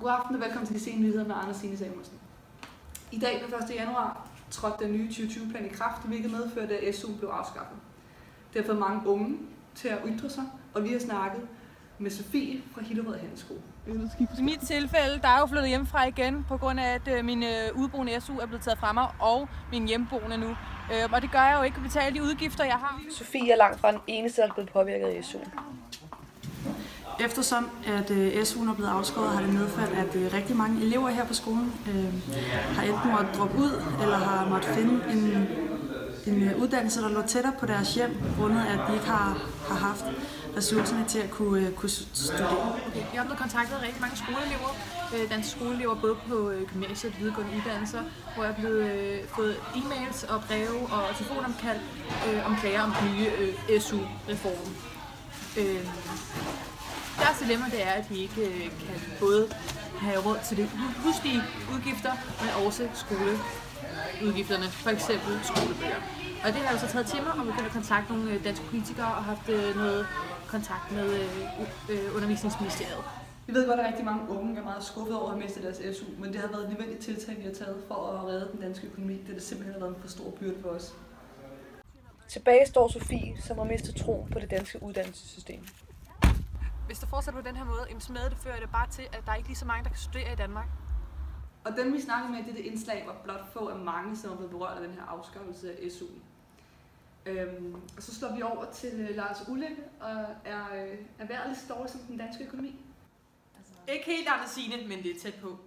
God aften og velkommen til de sene nyheder med Anders Signe Samuelsen. I dag den 1. januar trådte den nye 2020-plan i kraft, hvilket medførte, at SU blev afskaffet. Det har fået mange unge til at ytre sig, og vi har snakket med Sofie fra Hillerød Handelsskole. I mit tilfælde, der er jo flyttet hjemmefra igen, på grund af, at min udeboende SU er blevet taget fra mig, og min hjemmeboende nu. Og det gør jeg jo ikke at betale de udgifter, jeg har. Sofie er langt fra den eneste, der er blevet påvirket af SU. Eftersom at SU'en er blevet afskåret, har det medført, at rigtig mange elever her på skolen har enten måttet droppe ud, eller har måttet finde en uddannelse, der lå tættere på deres hjem, grundet at de ikke har haft ressourcerne til at kunne studere. Jeg har blevet kontaktet af rigtig mange skoleelever, danske skoleelever, både på gymnasiet og videregående uddannelser, hvor jeg er blevet fået e-mails og breve og telefonopkald om klager om den nye SU-reform. Deres dilemma det er, at de ikke kan både have råd til de huslige udgifter, men også skoleudgifterne, for eksempel skolebøger. Og det har jeg så taget til mig, og begyndt at kontakte nogle danske politikere og haft noget kontakt med undervisningsministeriet. Vi ved godt, at rigtig mange unge er meget skuffet over at miste deres SU, men det har været et nødvendigt tiltag, vi har taget for at redde den danske økonomi, da det simpelthen har været en for stor byrde for os. Tilbage står Sofie, som har mistet troen på det danske uddannelsessystem. Hvis det fortsætter på den her måde, så medfører det bare til, at der er ikke lige så mange, der kan studere i Danmark. Og dem vi snakkede med i dette indslag var blot få af mange, som er blevet berørt af den her afskaffelse af SU'en. Og så slår vi over til Lars Ulykke, og er vejret lige så dårligt som den danske økonomi? Ikke helt Anders Signe, men det er tæt på.